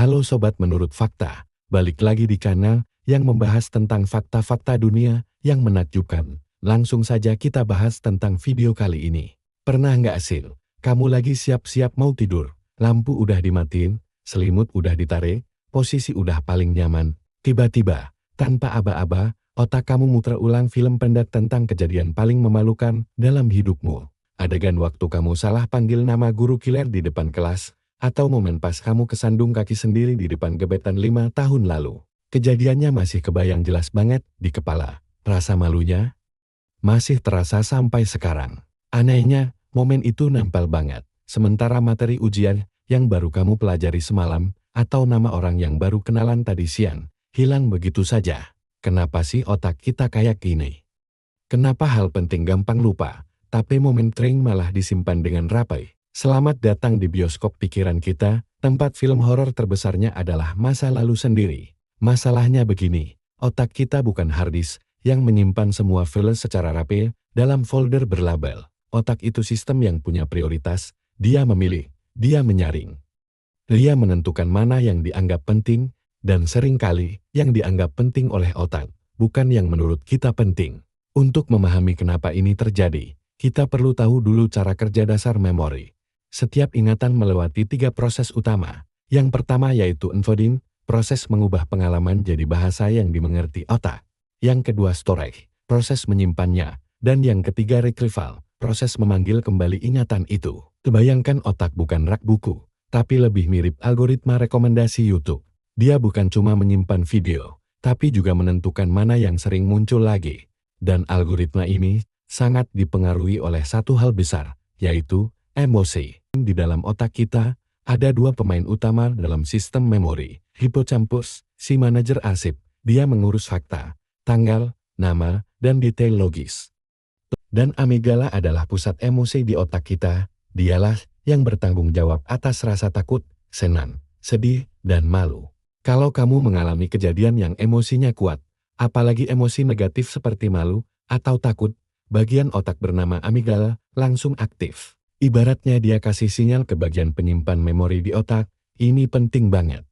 Halo Sobat Menurut Fakta, balik lagi di kanal yang membahas tentang fakta-fakta dunia yang menakjubkan. Langsung saja kita bahas tentang video kali ini. Pernah nggak sih, kamu lagi siap-siap mau tidur, lampu udah dimatiin, selimut udah ditarik, posisi udah paling nyaman, tiba-tiba, tanpa aba-aba, otak kamu muter ulang film pendek tentang kejadian paling memalukan dalam hidupmu. Adegan waktu kamu salah panggil nama guru kiler di depan kelas, atau momen pas kamu kesandung kaki sendiri di depan gebetan 5 tahun lalu. Kejadiannya masih kebayang jelas banget di kepala. Rasa malunya masih terasa sampai sekarang. Anehnya, momen itu nempel banget. Sementara materi ujian yang baru kamu pelajari semalam, atau nama orang yang baru kenalan tadi siang, hilang begitu saja. Kenapa sih otak kita kayak gini? Kenapa hal penting gampang lupa, tapi momen tering malah disimpan dengan rapi? Selamat datang di bioskop pikiran kita, tempat film horor terbesarnya adalah masa lalu sendiri. Masalahnya begini, otak kita bukan harddisk yang menyimpan semua file secara rapi dalam folder berlabel. Otak itu sistem yang punya prioritas, dia memilih, dia menyaring. Dia menentukan mana yang dianggap penting, dan seringkali yang dianggap penting oleh otak, bukan yang menurut kita penting. Untuk memahami kenapa ini terjadi, kita perlu tahu dulu cara kerja dasar memori. Setiap ingatan melewati 3 proses utama. Yang pertama yaitu encoding, proses mengubah pengalaman jadi bahasa yang dimengerti otak. Yang kedua storage, proses menyimpannya. Dan yang ketiga retrieval, proses memanggil kembali ingatan itu. Bayangkan otak bukan rak buku, tapi lebih mirip algoritma rekomendasi YouTube. Dia bukan cuma menyimpan video, tapi juga menentukan mana yang sering muncul lagi. Dan algoritma ini sangat dipengaruhi oleh satu hal besar, yaitu emosi. Di dalam otak kita, ada 2 pemain utama dalam sistem memori. Hippocampus, si manajer arsip, dia mengurus fakta, tanggal, nama, dan detail logis. Dan amigdala adalah pusat emosi di otak kita, dialah yang bertanggung jawab atas rasa takut, senang, sedih, dan malu. Kalau kamu mengalami kejadian yang emosinya kuat, apalagi emosi negatif seperti malu atau takut, bagian otak bernama amigdala langsung aktif. Ibaratnya dia kasih sinyal ke bagian penyimpan memori di otak, ini penting banget.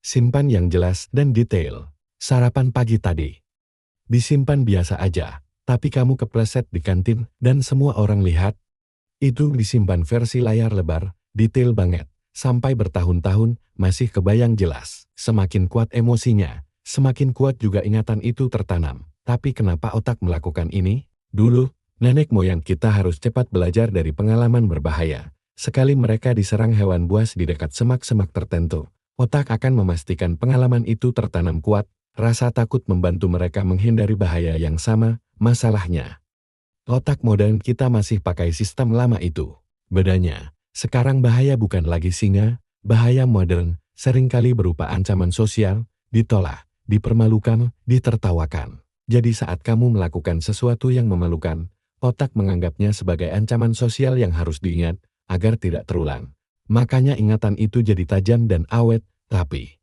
Simpan yang jelas dan detail. Sarapan pagi tadi disimpan biasa aja, tapi kamu kepleset di kantin dan semua orang lihat. Itu disimpan versi layar lebar, detail banget, sampai bertahun-tahun masih kebayang jelas. Semakin kuat emosinya, semakin kuat juga ingatan itu tertanam. Tapi kenapa otak melakukan ini? Dulu, nenek moyang kita harus cepat belajar dari pengalaman berbahaya. Sekali mereka diserang hewan buas di dekat semak-semak tertentu, otak akan memastikan pengalaman itu tertanam kuat. Rasa takut membantu mereka menghindari bahaya yang sama. Masalahnya, otak modern kita masih pakai sistem lama itu. Bedanya, sekarang bahaya bukan lagi singa, bahaya modern seringkali berupa ancaman sosial, ditolak, dipermalukan, ditertawakan. Jadi saat kamu melakukan sesuatu yang memalukan, otak menganggapnya sebagai ancaman sosial yang harus diingat agar tidak terulang. Makanya ingatan itu jadi tajam dan awet, tapi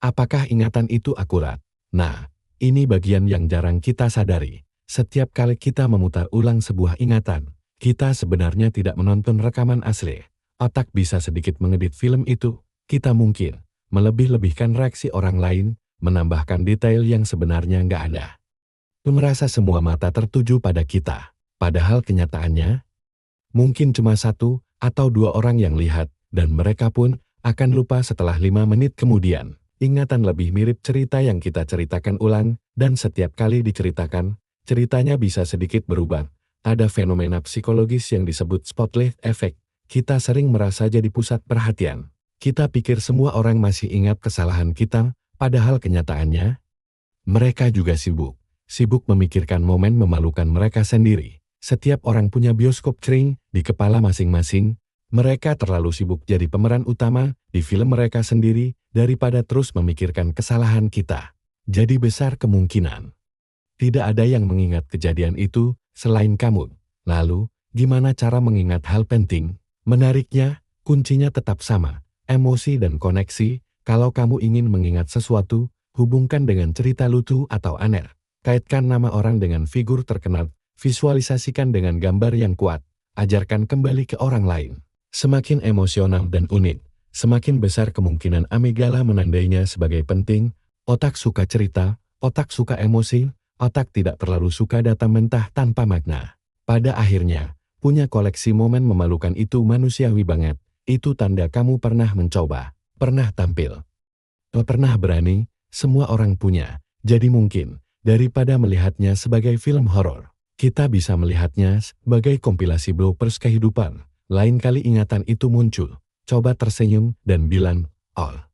apakah ingatan itu akurat? Nah, ini bagian yang jarang kita sadari. Setiap kali kita memutar ulang sebuah ingatan, kita sebenarnya tidak menonton rekaman asli. Otak bisa sedikit mengedit film itu. Kita mungkin melebih-lebihkan reaksi orang lain, menambahkan detail yang sebenarnya nggak ada. Merasa semua mata tertuju pada kita. Padahal kenyataannya, mungkin cuma 1 atau 2 orang yang lihat, dan mereka pun akan lupa setelah 5 menit kemudian. Ingatan lebih mirip cerita yang kita ceritakan ulang, dan setiap kali diceritakan, ceritanya bisa sedikit berubah. Ada fenomena psikologis yang disebut spotlight effect. Kita sering merasa jadi pusat perhatian. Kita pikir semua orang masih ingat kesalahan kita, padahal kenyataannya, mereka juga sibuk memikirkan momen memalukan mereka sendiri. Setiap orang punya bioskop kering di kepala masing-masing. Mereka terlalu sibuk jadi pemeran utama di film mereka sendiri daripada terus memikirkan kesalahan kita. Jadi besar kemungkinan tidak ada yang mengingat kejadian itu selain kamu. Lalu, gimana cara mengingat hal penting? Menariknya, kuncinya tetap sama, emosi dan koneksi. Kalau kamu ingin mengingat sesuatu, hubungkan dengan cerita lucu atau aneh. Kaitkan nama orang dengan figur terkenal, visualisasikan dengan gambar yang kuat, ajarkan kembali ke orang lain. Semakin emosional dan unik, semakin besar kemungkinan amigdala menandainya sebagai penting, otak suka cerita, otak suka emosi, otak tidak terlalu suka data mentah tanpa makna. Pada akhirnya, punya koleksi momen memalukan itu manusiawi banget. Itu tanda kamu pernah mencoba, pernah tampil, pernah berani. Semua orang punya. Jadi mungkin, daripada melihatnya sebagai film horor, kita bisa melihatnya sebagai kompilasi bloopers kehidupan. Lain kali ingatan itu muncul, coba tersenyum dan bilang, "All."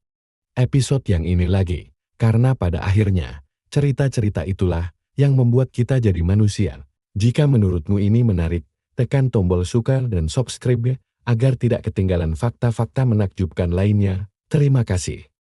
Episode yang ini lagi, karena pada akhirnya, cerita-cerita itulah yang membuat kita jadi manusia. Jika menurutmu ini menarik, tekan tombol suka dan subscribe agar tidak ketinggalan fakta-fakta menakjubkan lainnya. Terima kasih.